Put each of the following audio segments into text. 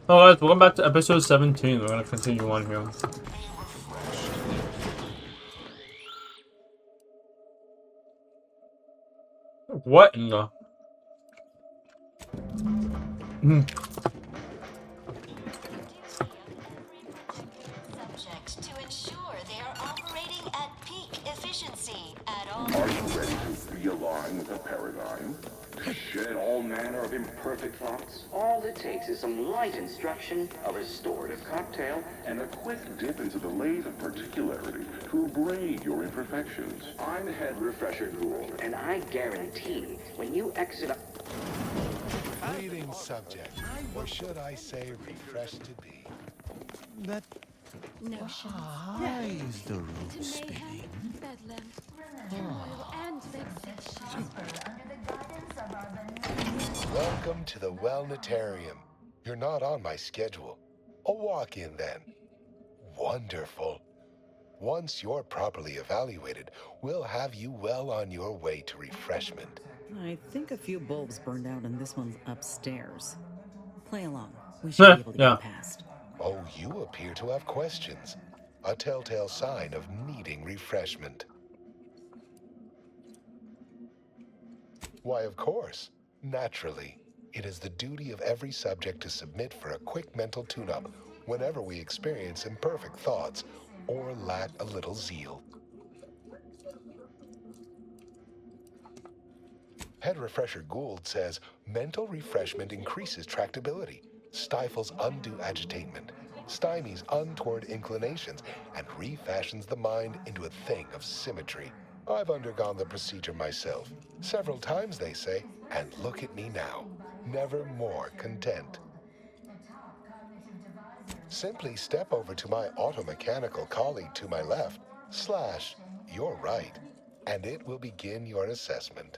Oh guys, welcome back to episode 17. We're gonna continue on here. What in the... Subjects to ensure they are operating at peak efficiency at all. Are you ready to realign with the paradigm? To shed all manner of imperfect thoughts? All it takes is some light instruction, a restorative cocktail, And a quick dip into the lathe of particularity to abrade your imperfections. I'm Head Refresher Gould. and I guarantee when you exit a... Greetings, subject. Or should I say refreshed to be? That Notions. is the room To mayhem, bedlam, turmoil, and vexation. Welcome to the Wellnetarium. You're not on my schedule. A walk-in then. Wonderful. Once you're properly evaluated, we'll have you well on your way to refreshment. I think a few bulbs burned out and this one's upstairs. Play along. We should be able to Yeah. get past. Oh, you appear to have questions. A telltale sign of needing refreshment. Why, of course. Naturally. It is the duty of every subject to submit for a quick mental tune-up whenever we experience imperfect thoughts or lack a little zeal. Head Refresher Gould says mental refreshment increases tractability, stifles undue agitatement, stymies untoward inclinations, and refashions the mind into a thing of symmetry. I've undergone the procedure myself, several times they say, and look at me now, never more content. Simply step over to my automechanical colleague to my left, / your right, and it will begin your assessment.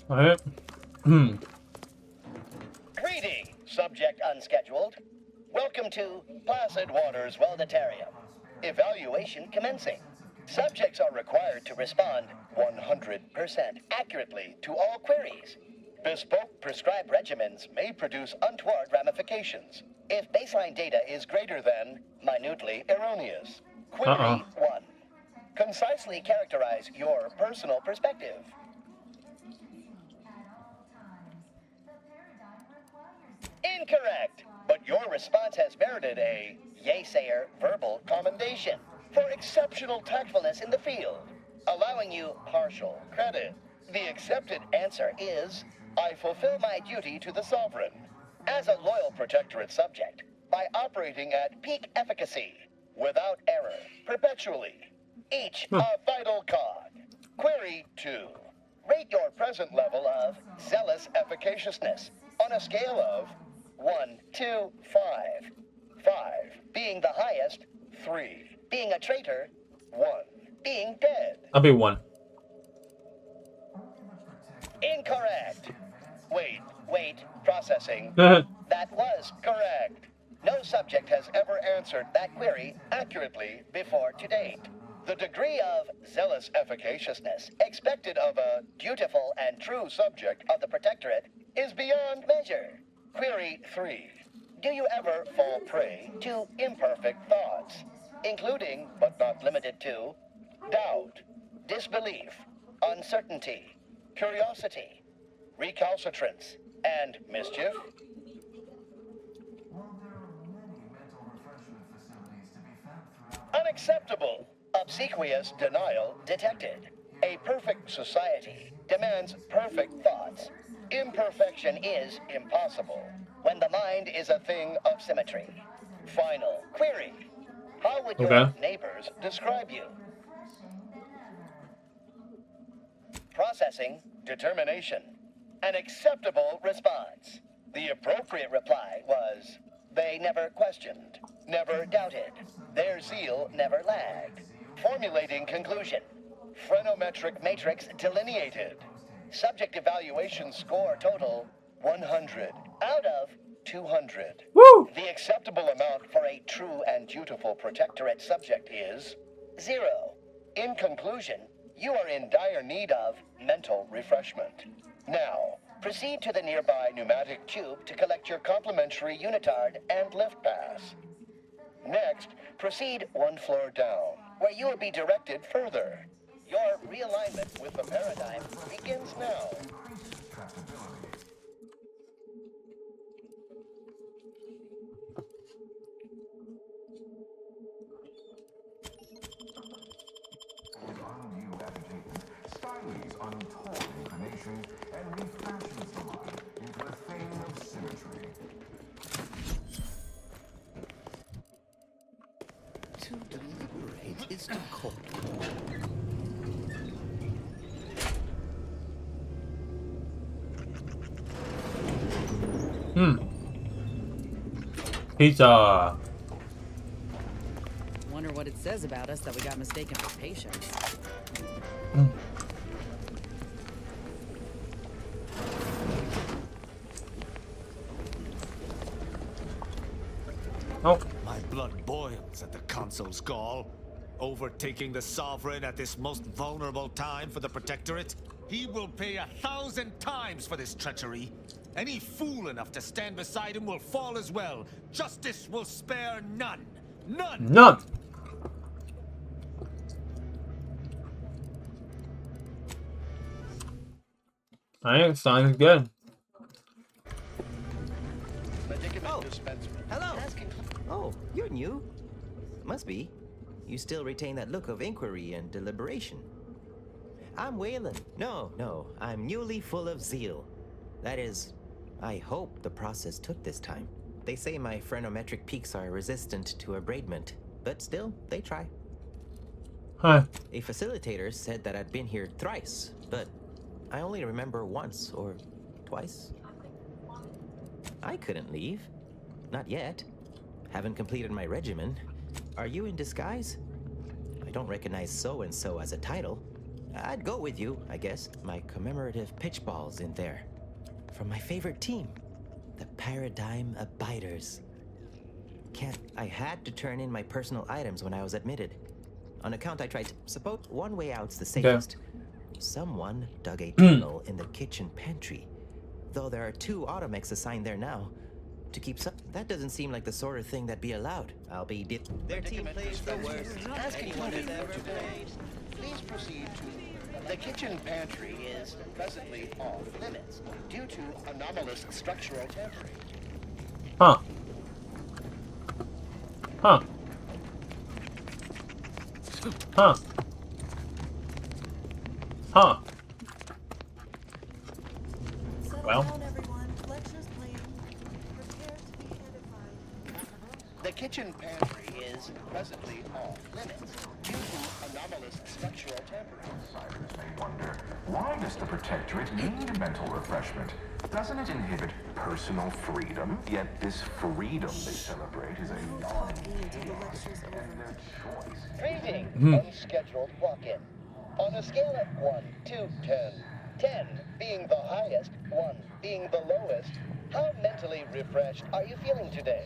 Alright. Greeting, subject unscheduled. Welcome to Placid Waters Wellnetarium. Evaluation commencing. Subjects are required to respond 100% accurately to all queries. Bespoke prescribed regimens may produce untoward ramifications if baseline data is greater than minutely erroneous. Query 1. Concisely characterize your personal perspective. Incorrect, but your response has merited a yay-sayer verbal commendation for exceptional tactfulness in the field, allowing you partial credit. The accepted answer is, I fulfill my duty to the sovereign as a loyal protectorate subject by operating at peak efficacy, without error, perpetually. Each a vital cog. Query 2. Rate your present level of zealous efficaciousness on a scale of 1 to 5. 5 being the highest, 3 being a traitor, 1 being dead. I'll be 1. Incorrect. Wait, processing. That was correct. No subject has ever answered that query accurately before to date. The degree of zealous efficaciousness expected of a dutiful and true subject of the Protectorate is beyond measure. Query 3. Do you ever fall prey to imperfect thoughts, including, but not limited to, doubt, disbelief, uncertainty, curiosity, recalcitrance, and mischief? Unacceptable. Obsequious denial detected. A perfect society demands perfect thoughts. Imperfection is impossible when the mind is a thing of symmetry. Final query. How would your Okay. neighbors describe you? Processing determination. An acceptable response. The appropriate reply was, they never questioned, never doubted. Their zeal never lagged. Formulating conclusion. Phrenometric matrix delineated. Subject evaluation score total 100 out of 200. Woo! The acceptable amount for a true and dutiful protectorate subject is 0. In conclusion, you are in dire need of mental refreshment. Now, Proceed to the nearby pneumatic tube to collect your complimentary unitard and lift pass. Next, proceed 1 floor down, where you will be directed further. Your realignment with the paradigm begins now. Undue agitation stymies untorn inclination and refashions the mind into a thing of symmetry. To deliberate is to court. Pizza. Wonder what it says about us that we got mistaken for patients. Oh, My blood boils at the Consul's gall. Overtaking the Sovereign at this most vulnerable time for the Protectorate. He will pay 1,000 times for this treachery. Any fool enough to stand beside him will fall as well. Justice will spare none. None! none. Alright, sounds good. Medicament dispensement. Hello. Oh, you're new. Must be. You still retain that look of inquiry and deliberation. I'm Waylon. No, I'm newly full of zeal. That is, I hope the process took this time. They say my phrenometric peaks are resistant to abradement, but still, they try. Huh. A facilitator said that I'd been here thrice, but I only remember once or twice. I couldn't leave. Not yet. Haven't completed my regimen. Are you in disguise? I don't recognize so-and-so as a title. I'd go with you, I guess. My commemorative pitch ball's in there. From my favorite team, the Paradigm Abiders. I had to turn in my personal items when I was admitted. On account I tried to... Suppose one way out's the safest. Someone dug a tunnel in the kitchen pantry. Though there are 2 automechs assigned there now. To keep some... That doesn't seem like the sort of thing that'd be allowed. I'll be Their team plays the worst. Anyone has ever played. Please proceed to... The kitchen pantry is presently off limits due to anomalous structural tampering. Huh. Huh. Huh. Huh. Settle Well. down, everyone. Lecture's playing. Prepare to be edified. The kitchen pantry is presently off limits due to anomalous structural tampering. Outsiders may wonder, why does the Protectorate need mental refreshment? Doesn't it inhibit personal freedom? Yet this freedom they celebrate is a non-chaos and their choice. Greeting, unscheduled walk-in. On a scale of 1 to 10, 10 being the highest, 1 being the lowest, how mentally refreshed are you feeling today?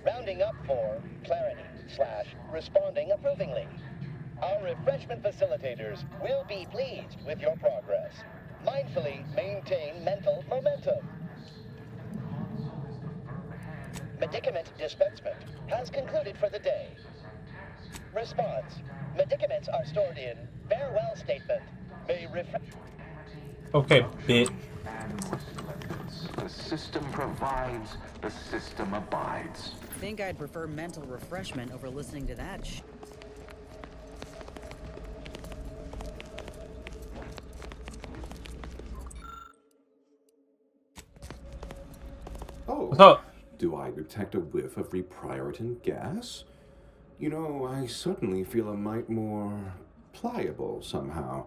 Rounding up for clarity / responding approvingly. Our refreshment facilitators will be pleased with your progress. Mindfully maintain mental momentum. Medicament dispensement has concluded for the day. Response. Medicaments are stored in farewell statement. May refresh. Okay, bit. The system provides, the system abides. Think I'd prefer mental refreshment over listening to that Oh, What's up? do I detect a whiff of reprioritin gas? You know, I suddenly feel a mite more pliable somehow.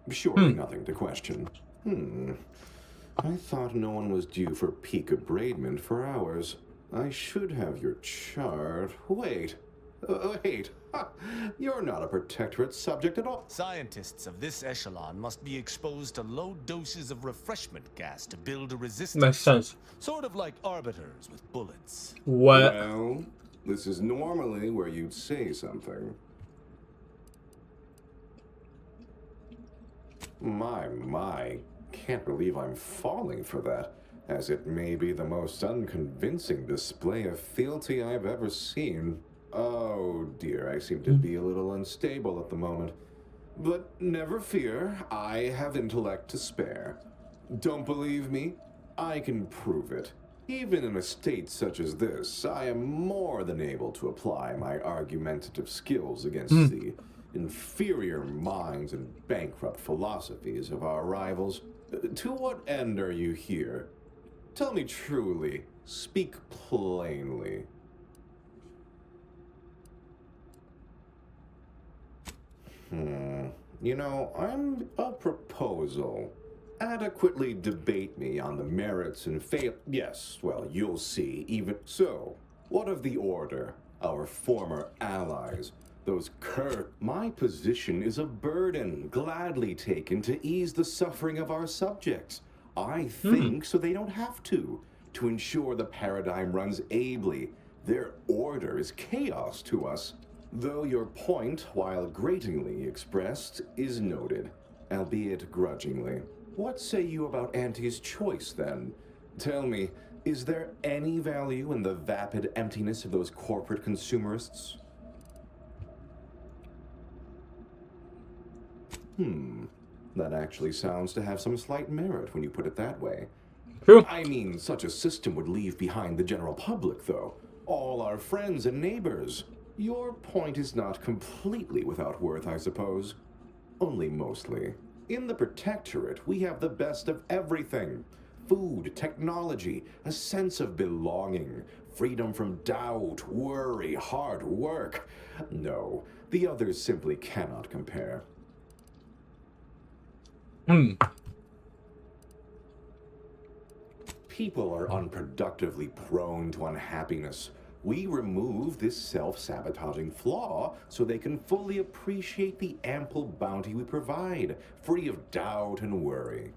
Surely nothing to question. I thought no one was due for peak abradement for hours. I should have your chart. Wait. Ha, you're not a Protectorate subject at all. Scientists of this echelon must be exposed to low doses of refreshment gas to build a resistance. Makes sense. Sort of like arbiters with bullets. What? Well, this is normally where you'd say something. My, can't believe I'm falling for that, as it may be the most unconvincing display of fealty I've ever seen. Oh dear, I seem to be a little unstable at the moment. But never fear, I have intellect to spare. Don't believe me? I can prove it. Even in a state such as this, I am more than able to apply my argumentative skills against the inferior minds and bankrupt philosophies of our rivals. To what end are you here? Tell me truly. Speak plainly. You know, I'm a proposal. Adequately debate me on the merits and Yes, well, you'll see. Even so, what of the Order, our former allies? Those My position is a burden gladly taken to ease the suffering of our subjects. I think so they don't have to ensure the paradigm runs ably. Their order is chaos to us. Though your point, while gratingly expressed, is noted, albeit grudgingly. What say you about Auntie's choice, then? Tell me, is there any value in the vapid emptiness of those corporate consumerists? That actually sounds to have some slight merit when you put it that way. True. I mean, such a system would leave behind the general public, though. All our friends and neighbors. Your point is not completely without worth, I suppose. Only mostly. In the Protectorate, we have the best of everything. Food, technology, a sense of belonging, freedom from doubt, worry, hard work. No, the others simply cannot compare. People are unproductively prone to unhappiness. We remove this self-sabotaging flaw so they can fully appreciate the ample bounty we provide, free of doubt and worry.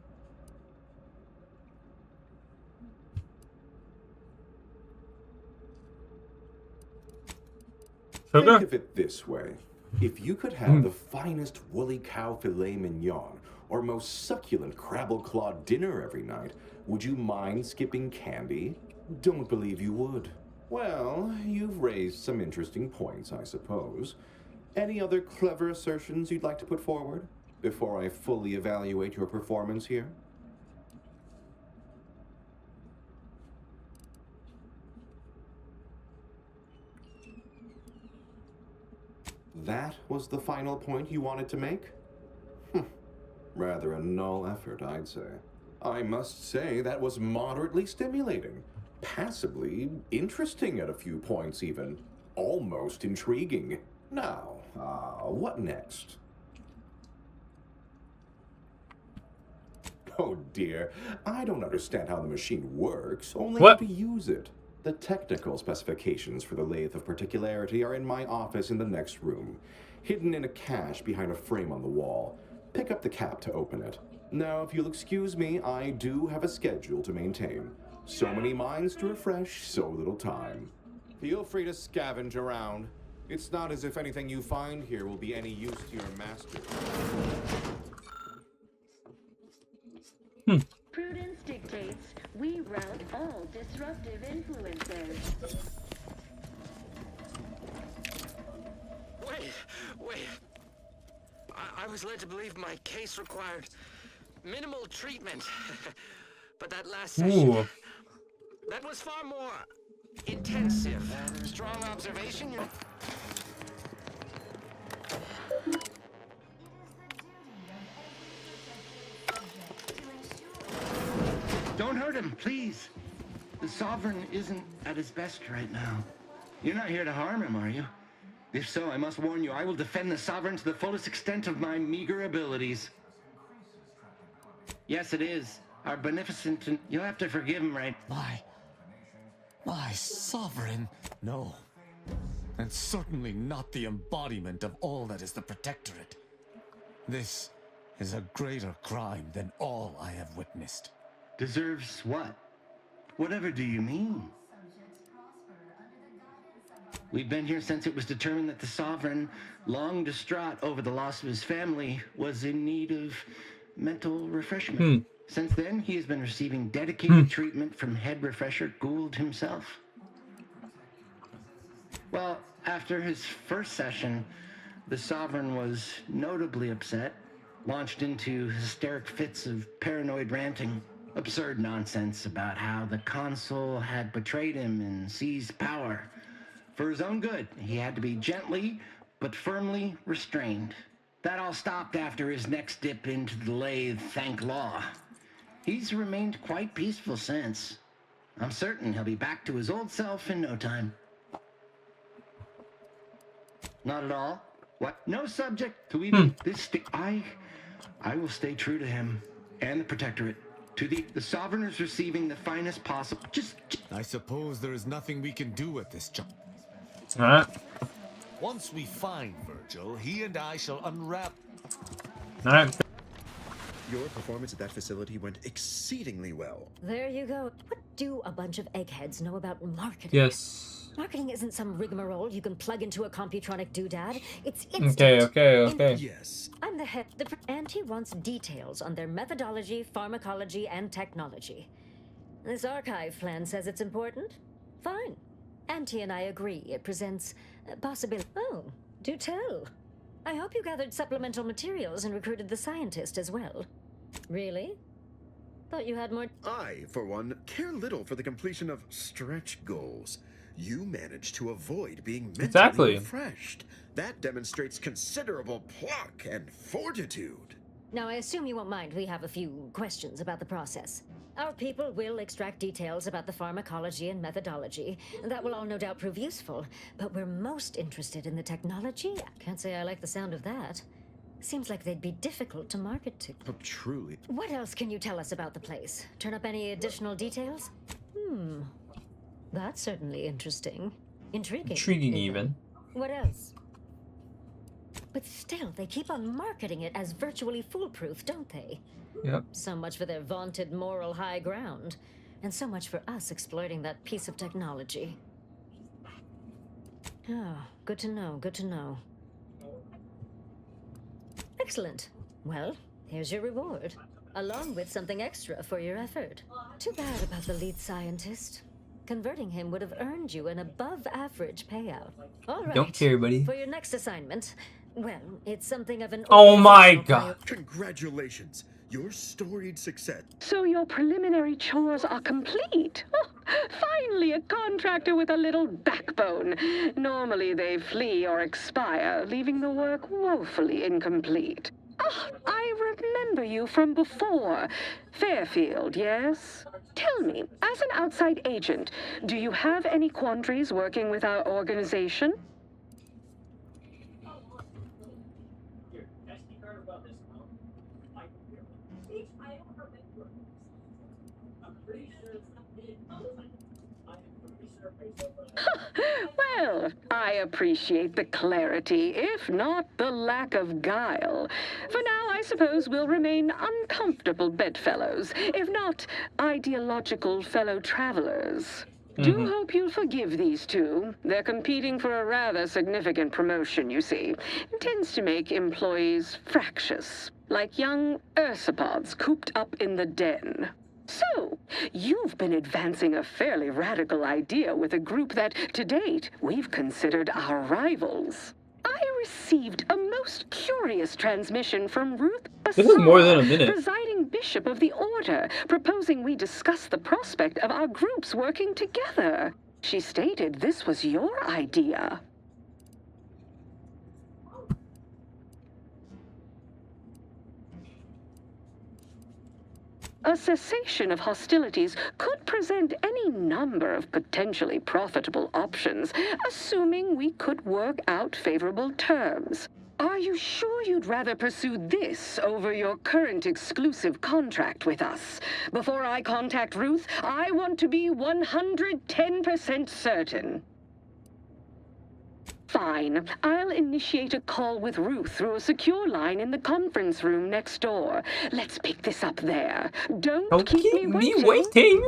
Sugar? Think of it this way. If you could have the finest woolly cow filet mignon or most succulent crabble-clawed dinner every night, would you mind skipping candy? Don't believe you would. Well, you've raised some interesting points, I suppose. Any other clever assertions you'd like to put forward before I fully evaluate your performance here? That was the final point you wanted to make? Rather a null effort, I'd say. I must say that was moderately stimulating. Passably interesting at a few points even. Almost intriguing. Now, what next? Oh dear, I don't understand how the machine works, only how to use it. The technical specifications for the Lathe of Particularity are in my office in the next room, hidden in a cache behind a frame on the wall. Pick up the cap to open it. Now, if you'll excuse me, I do have a schedule to maintain. So many minds to refresh, so little time. Feel free to scavenge around. It's not as if anything you find here will be any use to your master. Prudence dictates we rout all disruptive influences. Wait. I was led to believe my case required minimal treatment. But that last session, that was far more intensive. Strong observation. Don't hurt him, please. The Sovereign isn't at his best right now. You're not here to harm him, are you? If so, I must warn you, I will defend the Sovereign to the fullest extent of my meager abilities. Yes, it is. Our beneficent, and you'll have to forgive him, right? My Sovereign? No. And certainly not the embodiment of all that is the Protectorate. This is a greater crime than all I have witnessed. Deserves what? Whatever do you mean? We've been here since it was determined that the Sovereign, long distraught over the loss of his family, was in need of mental refreshment. Since then, he has been receiving dedicated treatment from head refresher Gould himself. Well, after his first session, the Sovereign was notably upset, launched into hysteric fits of paranoid ranting, absurd nonsense about how the consul had betrayed him and seized power. For his own good, he had to be gently but firmly restrained. That all stopped after his next dip into the lathe, thank law. He's remained quite peaceful since. I'm certain he'll be back to his old self in no time. Not at all. What? No subject to even this. I will stay true to him and the Protectorate. To the Sovereign is receiving the finest possible. I suppose there is nothing we can do at this juncture. Alright. Once we find Virgil, he and I shall unwrap. Alright. Your performance at that facility went exceedingly well. There you go. What do a bunch of eggheads know about marketing? Yes. Marketing isn't some rigmarole you can plug into a computronic doodad. It's instant. Okay. Yes. I'm the head. And he wants details on their methodology, pharmacology, and technology. This archive plan says it's important. Fine. Auntie and I agree. It presents a possibility. Oh, do tell. I hope you gathered supplemental materials and recruited the scientist as well. Really? Thought you had more. I, for one, care little for the completion of stretch goals. You managed to avoid being mentally refreshed. That demonstrates considerable pluck and fortitude. Now, I assume you won't mind we have a few questions about the process. Our people will extract details about the pharmacology and methodology. That will all no doubt prove useful, but we're most interested in the technology. Can't say I like the sound of that. Seems like they'd be difficult to market to. Oh, truly. What else can you tell us about the place? Turn up any additional details? That's certainly interesting. Intriguing even. What else? But still, they keep on marketing it as virtually foolproof, don't they? Yep. So much for their vaunted moral high ground, and so much for us exploiting that piece of technology. Oh, good to know, good to know. Excellent. Well, here's your reward, along with something extra for your effort. Too bad about the lead scientist. Converting him would have earned you an above-average payout. All right. Don't care, buddy. For your next assignment, well, it's something of an... Oh my god. Congratulations. Your storied success. So your preliminary chores are complete. Oh, finally, a contractor with a little backbone. Normally they flee or expire, leaving the work woefully incomplete. Ah, I remember you from before. Fairfield, yes? Tell me, as an outside agent, do you have any quandaries working with our organization? Well, I appreciate the clarity, if not the lack of guile. For now, I suppose we'll remain uncomfortable bedfellows, if not ideological fellow travelers. Do hope you'll forgive these two. They're competing for a rather significant promotion, you see. It tends to make employees fractious, like young ursopods cooped up in the den. So, you've been advancing a fairly radical idea with a group that, to date, we've considered our rivals. I received a most curious transmission from Ruth Bassar, This is more than a minute. presiding bishop of the order, proposing we discuss the prospect of our groups working together. She stated this was your idea. A cessation of hostilities could present any number of potentially profitable options, assuming we could work out favorable terms. Are you sure you'd rather pursue this over your current exclusive contract with us? Before I contact Ruth, I want to be 110% certain. Fine. I'll initiate a call with Ruth through a secure line in the conference room next door. Let's pick this up there. Don't keep me waiting.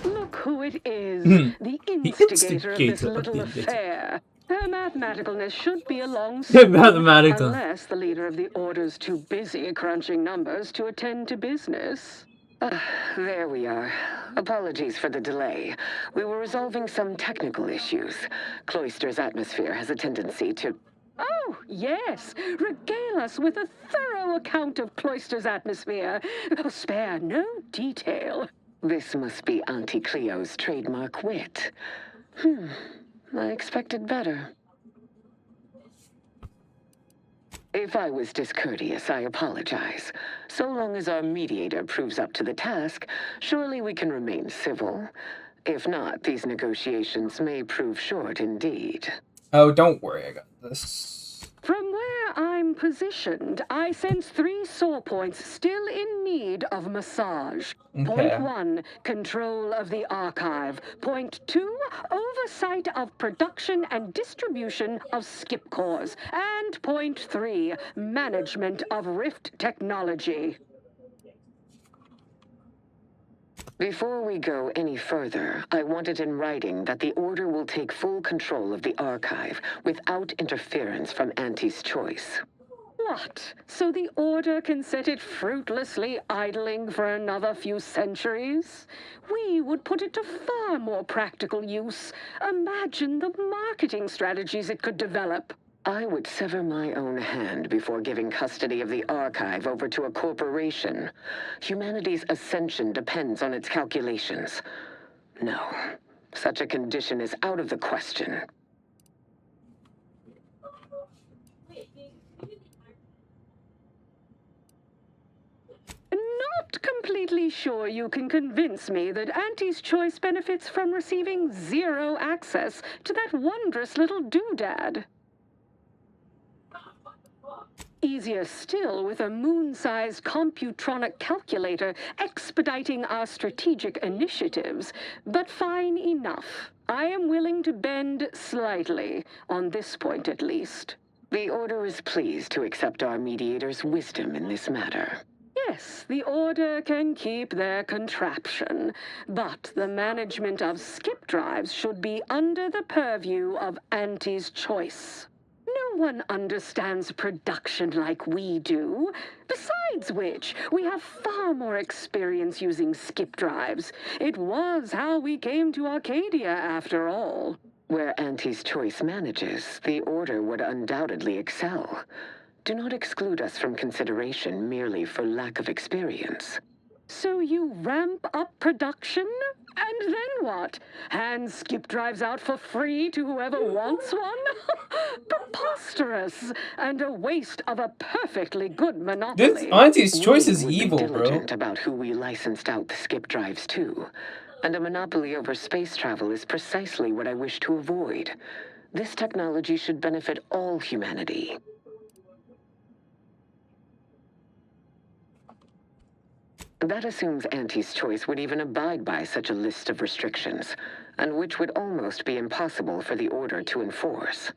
Look who it is. The instigator of this little affair. Her mathematicalness should be along Mathematical. unless the leader of the Order's too busy crunching numbers to attend to business. There we are. Apologies for the delay. We were resolving some technical issues. Cloister's atmosphere has a tendency to... Oh, yes. Regale us with a thorough account of Cloister's atmosphere. Spare no detail. This must be Auntie Cleo's trademark wit. I expected better. If I was discourteous, I apologize. So long as our mediator proves up to the task, surely we can remain civil. If not, these negotiations may prove short indeed. Oh, don't worry, I got this. From where I'm positioned, I sense 3 sore points still in need of massage. Okay. Point 1, control of the archive. Point 2, oversight of production and distribution of skip cores. And point 3, management of Rift technology. Before we go any further, I want it in writing that the Order will take full control of the archive without interference from Auntie's choice. What? So the Order can set it fruitlessly idling for another few centuries? We would put it to far more practical use. Imagine the marketing strategies it could develop. I would sever my own hand before giving custody of the archive over to a corporation. Humanity's ascension depends on its calculations. No, such a condition is out of the question. Not completely sure you can convince me that Auntie's choice benefits from receiving 0 access to that wondrous little doodad. Easier still with a moon-sized computronic calculator expediting our strategic initiatives, but fine enough. I am willing to bend slightly, on this point at least. The Order is pleased to accept our mediator's wisdom in this matter. Yes, the Order can keep their contraption, but the management of skip drives should be under the purview of Auntie's choice. No one understands production like we do. Besides which, we have far more experience using skip drives. It was how we came to Arcadia, after all. Where Auntie's choice manages, the Order would undoubtedly excel. Do not exclude us from consideration merely for lack of experience. So you ramp up production? And then what? Hand skip drives out for free to whoever wants one? Preposterous! And a waste of a perfectly good monopoly. This Auntie's choice is evil, bro. bro. About who we licensed out the skip drives to. And a monopoly over space travel is precisely what I wish to avoid. This technology should benefit all humanity. That assumes Auntie's choice would even abide by such a list of restrictions, and which would almost be impossible for the Order to enforce.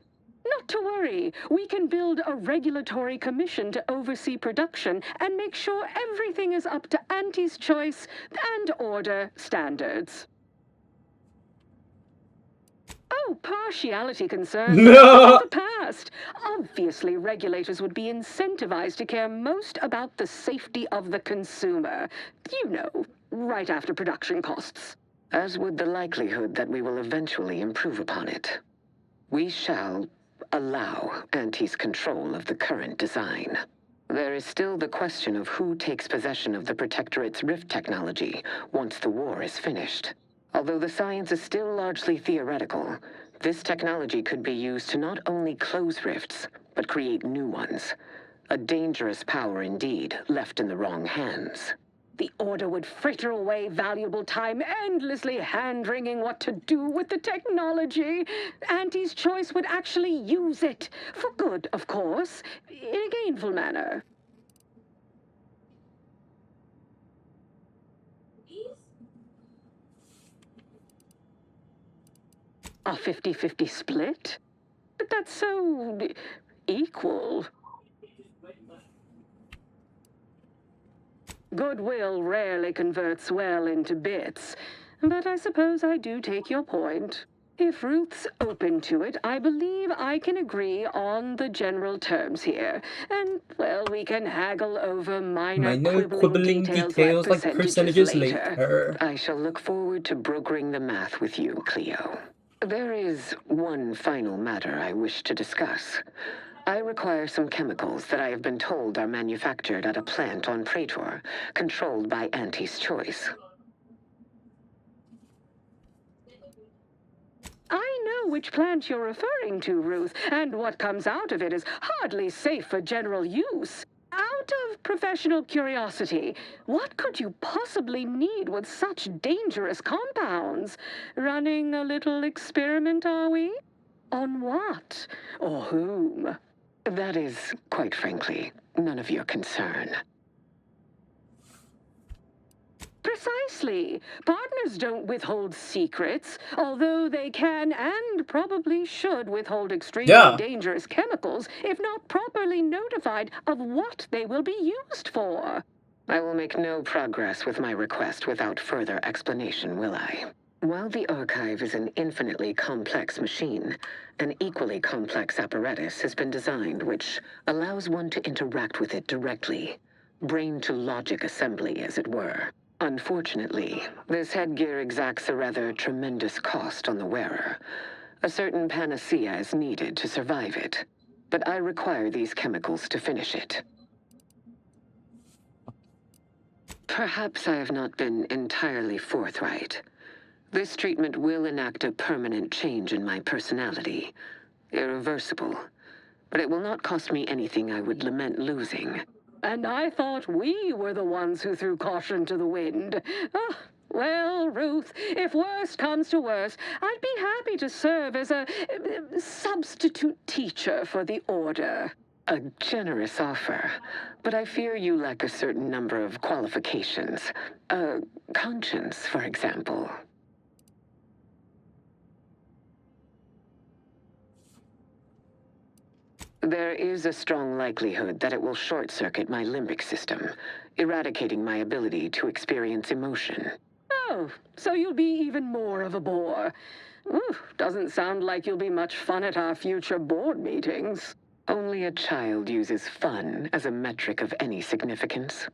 Not to worry, we can build a regulatory commission to oversee production and make sure everything is up to Auntie's choice and Order standards. Oh, partiality concerns No. of the past. Obviously, regulators would be incentivized to care most about the safety of the consumer. You know, right after production costs. As would the likelihood that we will eventually improve upon it. We shall allow Auntie's control of the current design. There is still the question of who takes possession of the Protectorate's Rift technology once the war is finished. Although the science is still largely theoretical, this technology could be used to not only close rifts, but create new ones. A dangerous power indeed, left in the wrong hands. The Order would fritter away valuable time endlessly hand-wringing what to do with the technology. Auntie's choice would actually use it. For good, of course, in a gainful manner. A 50-50 split? But that's so equal. Goodwill rarely converts well into bits, but I suppose I do take your point. If Ruth's open to it, I believe I can agree on the general terms here. And, well, we can haggle over minor quibbling details like percentages later. I shall look forward to brokering the math with you, Cleo. There is one final matter I wish to discuss. I require some chemicals that I have been told are manufactured at a plant on Praetor, controlled by Auntie's Choice. I know which plant you're referring to, Ruth, and what comes out of it is hardly safe for general use. Out of professional curiosity, what could you possibly need with such dangerous compounds? Running a little experiment, are we? On what? Or whom? That is, quite frankly, none of your concern. Precisely. Partners don't withhold secrets, although they can and probably should withhold extremely dangerous chemicals if not properly notified of what they will be used for. I will make no progress with my request without further explanation, will I? While the Archive is an infinitely complex machine, an equally complex apparatus has been designed which allows one to interact with it directly. Brain-to-logic assembly, as it were. Unfortunately, this headgear exacts a rather tremendous cost on the wearer. A certain panacea is needed to survive it, but I require these chemicals to finish it. Perhaps I have not been entirely forthright. This treatment will enact a permanent change in my personality. Irreversible. But it will not cost me anything I would lament losing. And I thought we were the ones who threw caution to the wind. Well, Ruth, if worst comes to worst, I'd be happy to serve as a substitute teacher for the Order. A generous offer, but I fear you lack a certain number of qualifications. Conscience, for example. There is a strong likelihood that it will short-circuit my limbic system, eradicating my ability to experience emotion. Oh, so you'll be even more of a bore. Doesn't sound like you'll be much fun at our future board meetings. Only a child uses fun as a metric of any significance.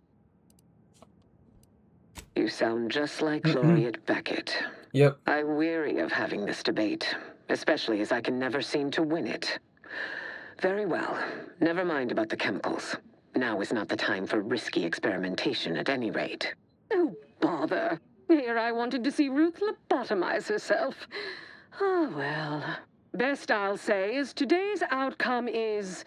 You sound just like Laureate Beckett. Yep. I'm weary of having this debate, especially as I can never seem to win it. Very well. Never mind about the chemicals. Now is not the time for risky experimentation at any rate. Oh, bother. Here I wanted to see Ruth lobotomize herself. Oh, well. Best I'll say is today's outcome is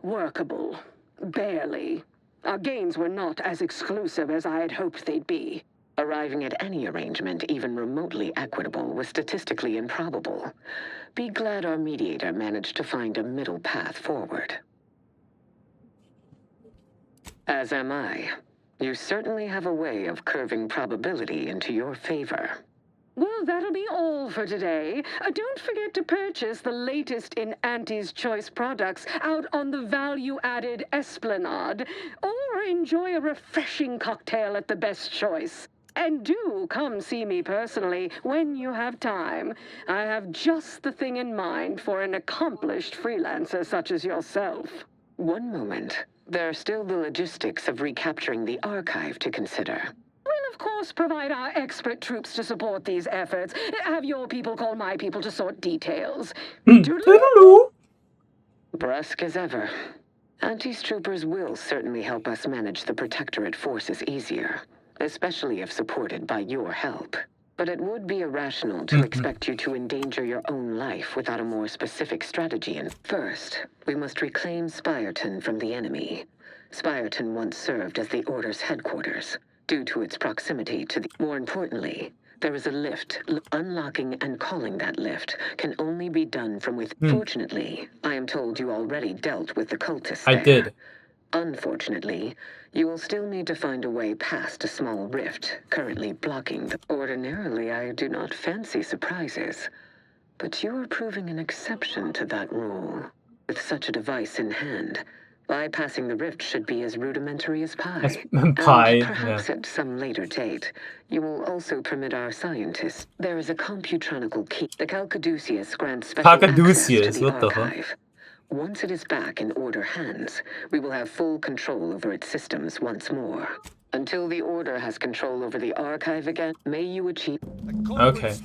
workable. Barely. Our gains were not as exclusive as I had hoped they'd be. Arriving at any arrangement even remotely equitable was statistically improbable. Be glad our mediator managed to find a middle path forward. As am I. You certainly have a way of curving probability into your favor. Well, that'll be all for today. Don't forget to purchase the latest in Auntie's Choice products out on the value-added Esplanade, or enjoy a refreshing cocktail at the Best Choice. And do come see me personally when you have time. I have just the thing in mind for an accomplished freelancer such as yourself. One moment. There are still the logistics of recapturing the Archive to consider. We'll, of course, provide our expert troops to support these efforts. Have your people call my people to sort details. Toodaloo! Brusque as ever. Auntie's troopers will certainly help us manage the Protectorate forces easier, especially if supported by your help. But it would be irrational to expect you to endanger your own life without a more specific strategy. And first, we must reclaim Spireton from the enemy. Spireton once served as the Order's headquarters, due to its proximity to the... More importantly, there is a lift. Unlocking and calling that lift can only be done from within. Fortunately, I am told you already dealt with the cultists there. I did. Unfortunately, you will still need to find a way past a small rift currently blocking the... Ordinarily, I do not fancy surprises, but you are proving an exception to that rule. With such a device in hand, Bypassing the rift should be as rudimentary as pi. That's And pi, perhaps yeah. at some later date, you will also permit our scientists. There is a computronical key. The Calcaduceus grants special access to Calcaduceus, the what the fuck? archive. Once it is back in Order hands, we will have full control over its systems once more. Until the Order has control over the archive again, may you achieve... Okay.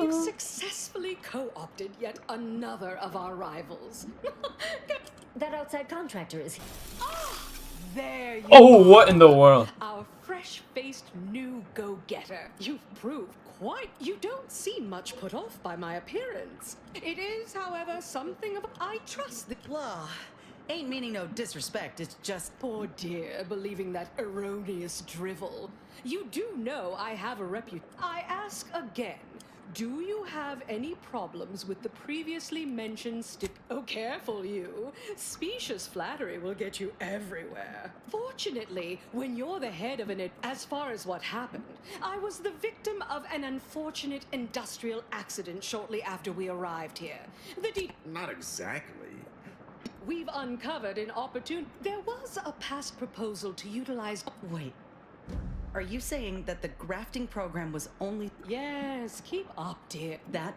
We've successfully co-opted yet another of our rivals. That outside contractor is. There you Oh, are. what in the world? Our fresh-faced new go-getter. You've proved quite. You don't seem much put off by my appearance. It is, however, something of. I trust the. Blah. Ain't meaning no disrespect, it's just... Poor dear, believing that erroneous drivel. You do know I have a reputation. I ask again. Do you have any problems with the previously mentioned Oh, careful you. Specious flattery will get you everywhere. Fortunately, when you're the head of as far as what happened, I was the victim of an unfortunate industrial accident shortly after we arrived here. Not exactly. We've uncovered an opportunity. There was a past proposal to utilize. Wait. Are you saying that the grafting program was only... Yes, keep up, dear. That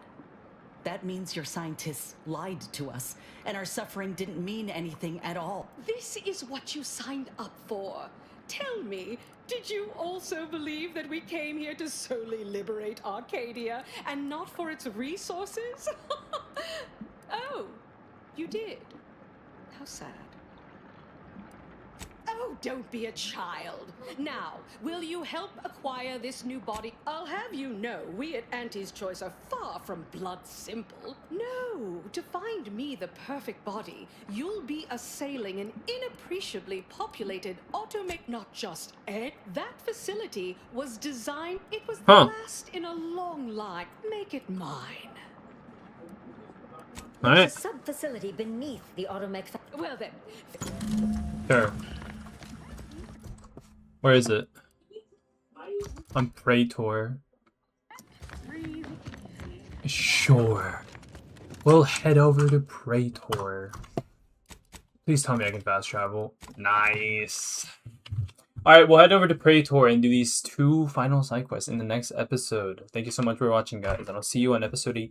means your scientists lied to us, and our suffering didn't mean anything at all. This is what you signed up for. Tell me, did you also believe that we came here to solely liberate Arcadia and not for its resources? Oh, you did. How sad. Oh, don't be a child. Now, will you help acquire this new body? I'll have you know, we at Auntie's Choice are far from blood simple. No, to find me the perfect body, you'll be assailing an inappreciably populated not just that facility was designed, it was the last in a long line. Make it mine. There's Alright. a sub-facility beneath the Automech. Well then. Sure. Where is it? On Praetor. Sure. We'll head over to Praetor. Please tell me I can fast travel. Nice. Alright, we'll head over to Praetor and do these 2 final side quests in the next episode. Thank you so much for watching, guys, and I'll see you on episode 18.